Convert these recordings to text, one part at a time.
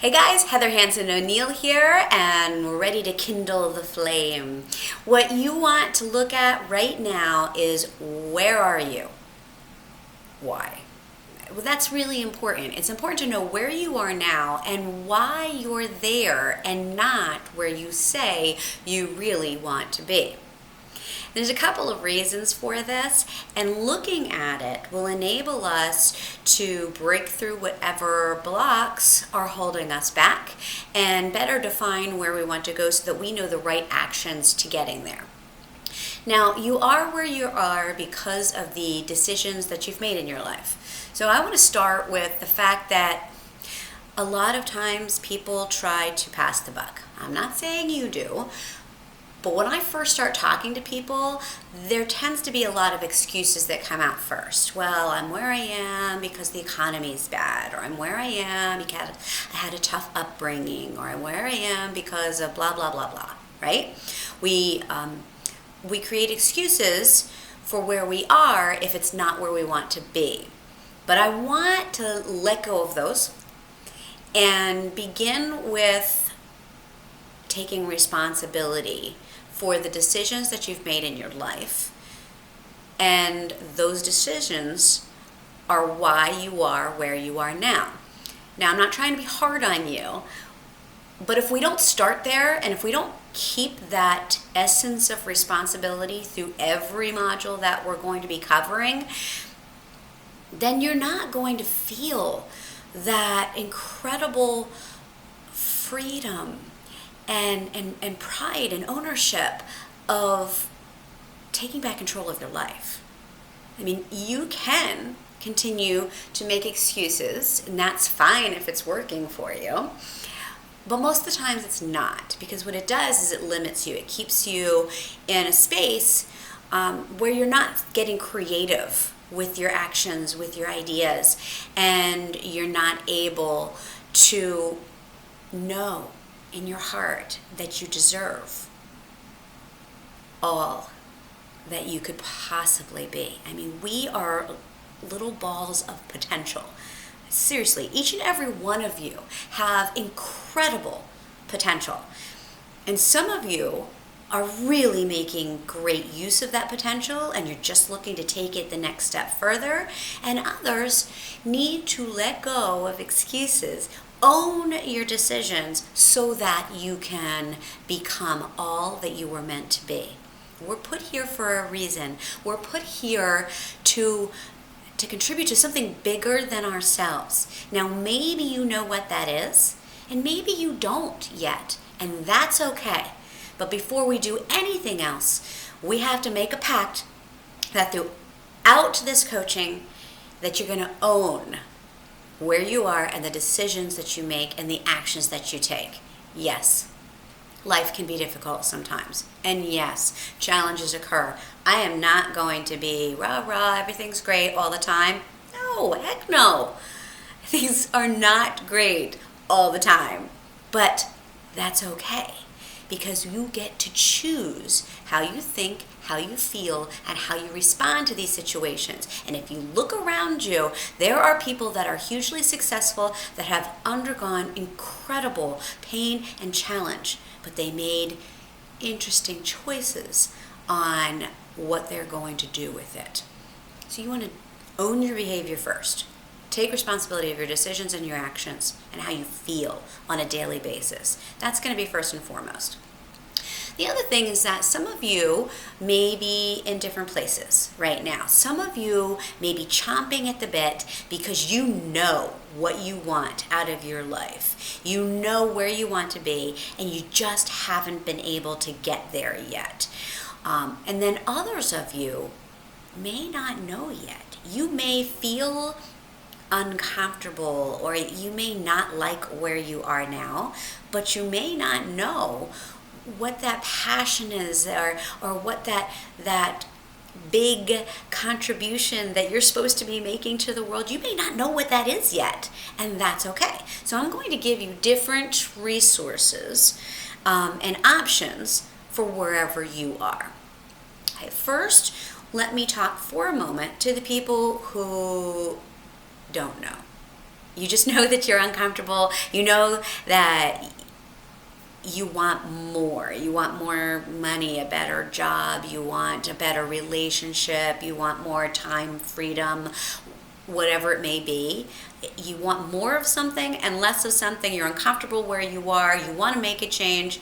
Hey guys, Heather Hansen O'Neill here, and we're ready to kindle the flame. What you want to look at right now is, where are you? Why? Well, that's really important. It's important to know where you are now and why you're there and not where you say you really want to be. There's a couple of reasons for this, and looking at it will enable us to break through whatever blocks are holding us back and better define where we want to go so that we know the right actions to getting there. Now, you are where you are because of the decisions that you've made in your life. So I want to start with the fact that a lot of times people try to pass the buck. I'm not saying you do. But when I first start talking to people, there tends to be a lot of excuses that come out first. Well, I'm where I am because the economy is bad, or I'm where I am because I had a tough upbringing, or I'm where I am because of blah, blah, blah, blah, right? We create excuses for where we are if it's not where we want to be. But I want to let go of those and begin with taking responsibility for the decisions that you've made in your life. And those decisions are why you are where you are now. Now, I'm not trying to be hard on you, but if we don't start there and if we don't keep that essence of responsibility through every module that we're going to be covering, then you're not going to feel that incredible freedom and pride and ownership of taking back control of your life. I mean, you can continue to make excuses, and that's fine if it's working for you. But most of the times it's not, because what it does is it limits you. It keeps you in a space where you're not getting creative with your actions, with your ideas, and you're not able to know in your heart that you deserve all that you could possibly be. I mean, we are little balls of potential. Seriously, each and every one of you have incredible potential. And some of you are really making great use of that potential, and you're just looking to take it the next step further. And others need to let go of excuses. Own your decisions so that you can become all that you were meant to be. We're put here for a reason. We're put here to contribute to something bigger than ourselves. Now, maybe you know what that is, and maybe you don't yet, and that's okay. But before we do anything else, we have to make a pact that throughout this coaching, that you're going to own where you are and the decisions that you make and the actions that you take. Yes, life can be difficult sometimes. And yes, challenges occur. I am not going to be rah, everything's great all the time. No, heck no. Things are not great all the time. But that's okay, because you get to choose how you think, how you feel, and how you respond to these situations. And if you look around you, there are people that are hugely successful that have undergone incredible pain and challenge, but they made interesting choices on what they're going to do with it. So you want to own your behavior first. Take responsibility of your decisions and your actions and how you feel on a daily basis. That's going to be first and foremost. The other thing is that some of you may be in different places right now. Some of you may be chomping at the bit because you know what you want out of your life. You know where you want to be, and you just haven't been able to get there yet. And then others of you may not know yet. You may feel uncomfortable, or you may not like where you are now, but you may not know what that passion is, or what that big contribution that you're supposed to be making to the world. You may not know what that is yet, and that's okay. So I'm going to give you different resources and options for wherever you are. Okay, first, let me talk for a moment to the people who don't know. You just know that you're uncomfortable. You know that you want more. You want more money, a better job, you want a better relationship, you want more time, freedom, whatever it may be. You want more of something and less of something. You're uncomfortable where you are. You want to make a change.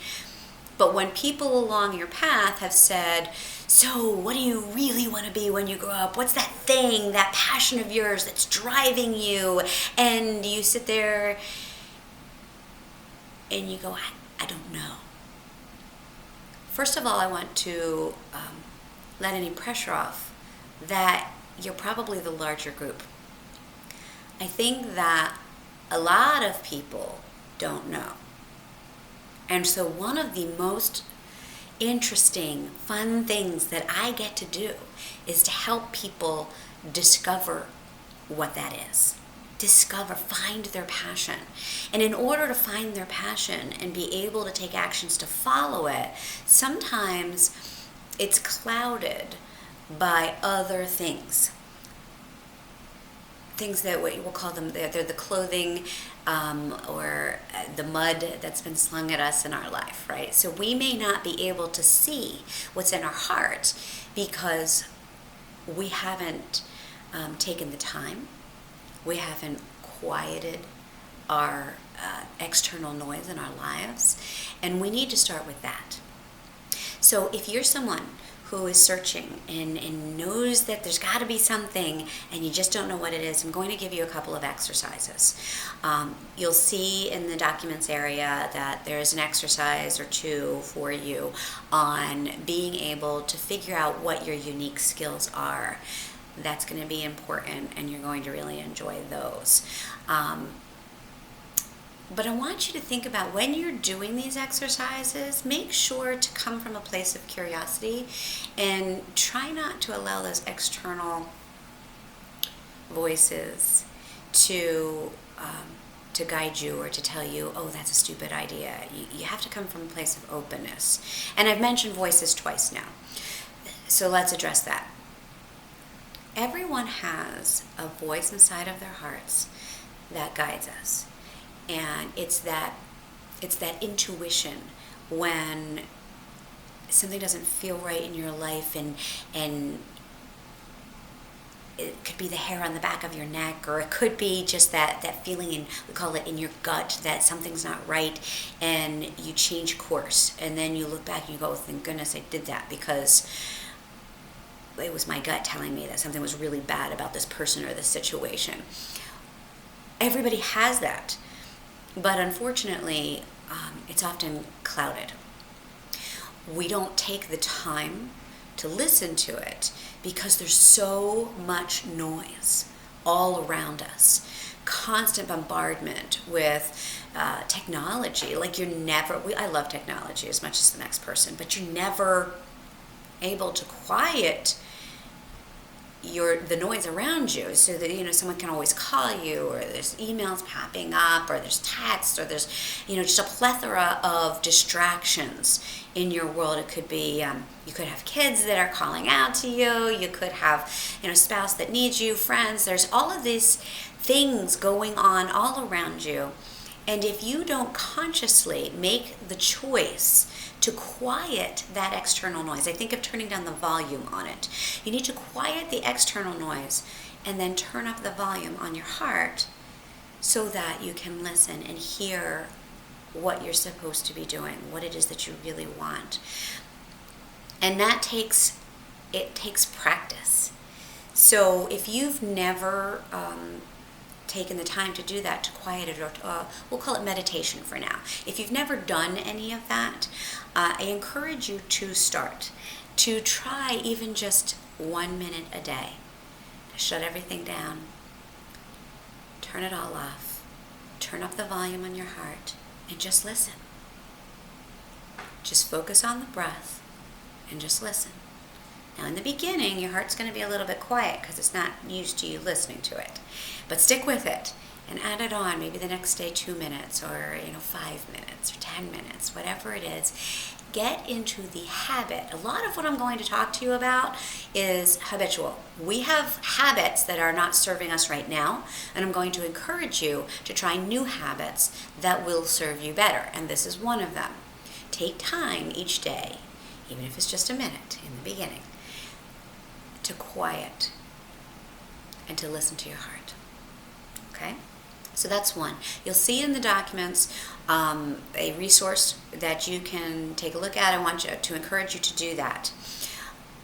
But when people along your path have said, so what do you really want to be when you grow up? What's that thing, that passion of yours that's driving you? And you sit there and you go, I don't know. First of all, I want to let any pressure off that you're probably the larger group. I think that a lot of people don't know. And so one of the most interesting, fun things that I get to do is to help people discover what that is. Find their passion. And in order to find their passion and be able to take actions to follow it, sometimes it's clouded by other things. Things that we'll call them, they're the clothing or the mud that's been slung at us in our life, right? So we may not be able to see what's in our heart because we haven't taken the time. We haven't quieted our external noise in our lives, and we need to start with that. So if you're someone who is searching and knows that there's got to be something and you just don't know what it is, I'm going to give you a couple of exercises. You'll see in the documents area that there's an exercise or two for you on being able to figure out what your unique skills are. That's going to be important, and you're going to really enjoy those. But I want you to think about when you're doing these exercises, make sure to come from a place of curiosity and try not to allow those external voices to guide you or to tell you, oh, that's a stupid idea. You have to come from a place of openness. And I've mentioned voices twice now, so let's address that. Everyone has a voice inside of their hearts that guides us. And it's that intuition when something doesn't feel right in your life, and it could be the hair on the back of your neck, or it could be just that feeling we call it in your gut that something's not right, and you change course, and then you look back and you go, oh, thank goodness I did that, because it was my gut telling me that something was really bad about this person or this situation. Everybody has that, but unfortunately, it's often clouded. We don't take the time to listen to it because there's so much noise all around us. Constant bombardment with technology. Like I love technology as much as the next person, but you're never able to quiet the noise around you, so that someone can always call you, or there's emails popping up, or there's texts, or there's just a plethora of distractions in your world. It could be you could have kids that are calling out to you, you could have a spouse that needs you, friends. There's all of these things going on all around you, and if you don't consciously make the choice to quiet that external noise, I think of turning down the volume on it. You need to quiet the external noise and then turn up the volume on your heart so that you can listen and hear what you're supposed to be doing, what it is that you really want. And it takes practice. So if you've never taken the time to do that, to quiet it, or we'll call it meditation for now. If you've never done any of that, I encourage you to start, to try even just 1 minute a day, to shut everything down, turn it all off, turn up the volume on your heart, and just listen. Just focus on the breath and just listen. Now, in the beginning, your heart's going to be a little bit quiet because it's not used to you listening to it. But stick with it, and add it on, maybe the next day 2 minutes, or 5 minutes or 10 minutes, whatever it is. Get into the habit. A lot of what I'm going to talk to you about is habitual. We have habits that are not serving us right now, and I'm going to encourage you to try new habits that will serve you better, and this is one of them. Take time each day, even if it's just a minute in the beginning, to quiet and to listen to your heart. Okay? So that's one. You'll see in the documents a resource that you can take a look at. I want to encourage you to do that.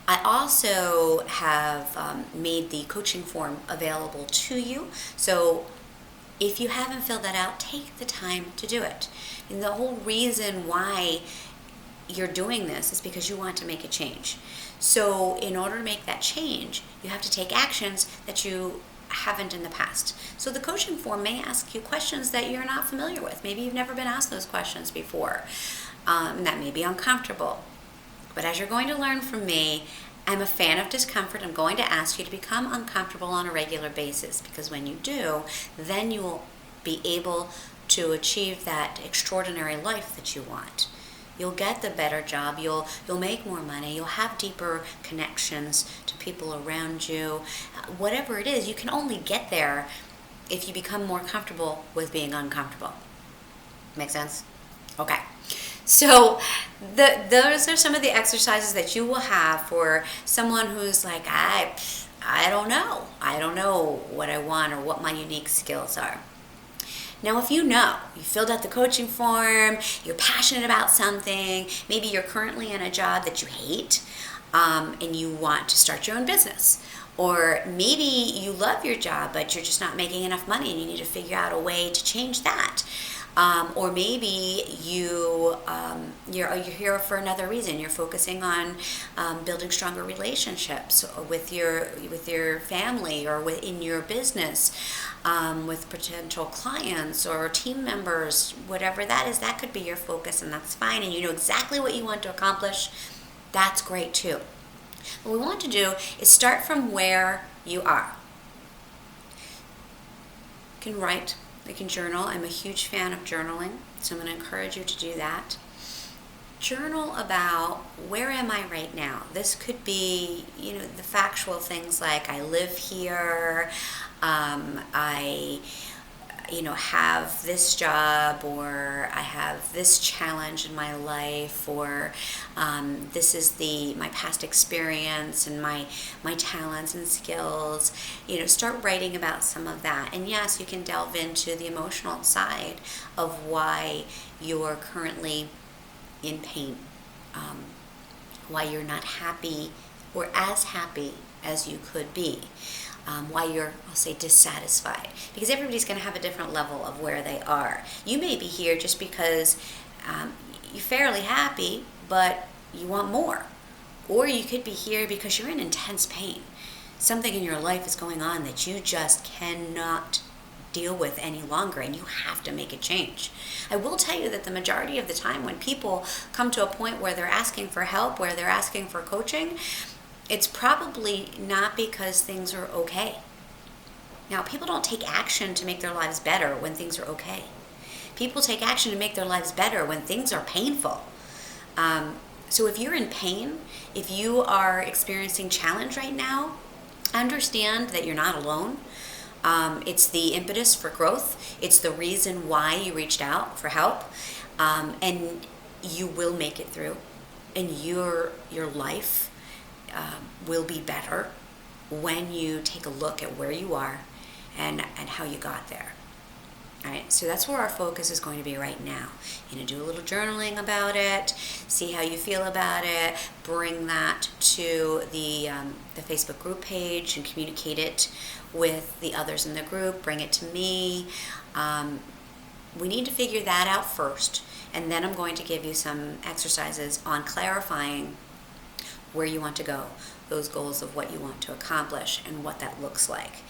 I also have made the coaching form available to you. So if you haven't filled that out, take the time to do it. And the whole reason why you're doing this is because you want to make a change. So in order to make that change, you have to take actions that you haven't in the past. So the coaching form may ask you questions that you're not familiar with. Maybe you've never been asked those questions before. That may be uncomfortable. But as you're going to learn from me, I'm a fan of discomfort. I'm going to ask you to become uncomfortable on a regular basis, because when you do, then you will be able to achieve that extraordinary life that you want. You'll get the better job, you'll make more money, you'll have deeper connections to people around you. Whatever it is, you can only get there if you become more comfortable with being uncomfortable. Make sense? Okay. So those are some of the exercises that you will have for someone who's like, I don't know. I don't know what I want or what my unique skills are. Now, if you filled out the coaching form, you're passionate about something, maybe you're currently in a job that you hate, and you want to start your own business. Or maybe you love your job, but you're just not making enough money and you need to figure out a way to change that. Or maybe you're here for another reason. You're focusing on building stronger relationships with your family or in your business, with potential clients or team members, whatever that is. That could be your focus, and that's fine. And you know exactly what you want to accomplish. That's great too. What we want to do is start from where you are. You can write. You can journal. I'm a huge fan of journaling, so I'm going to encourage you to do that. Journal about where am I right now. This could be, the factual things like I live here, I have this job, or I have this challenge in my life, or this is my past experience and my talents and skills. Start writing about some of that. And yes, you can delve into the emotional side of why you're currently in pain, why you're not happy or as happy as you could be. Why you're, I'll say, dissatisfied. Because everybody's going to have a different level of where they are. You may be here just because you're fairly happy, but you want more. Or you could be here because you're in intense pain. Something in your life is going on that you just cannot deal with any longer, and you have to make a change. I will tell you that the majority of the time when people come to a point where they're asking for help, where they're asking for coaching, it's probably not because things are okay. Now, people don't take action to make their lives better when things are okay. People take action to make their lives better when things are painful. So if you're in pain, if you are experiencing challenge right now, understand that you're not alone. It's the impetus for growth. It's the reason why you reached out for help. And you will make it through. And your life will be better when you take a look at where you are and how you got there. All right, so that's where our focus is going to be right now. Do a little journaling about it, see how you feel about it, bring that to the Facebook group page and communicate it with the others in the group, bring it to me. We need to figure that out first, and then I'm going to give you some exercises on clarifying where you want to go, those goals of what you want to accomplish and what that looks like.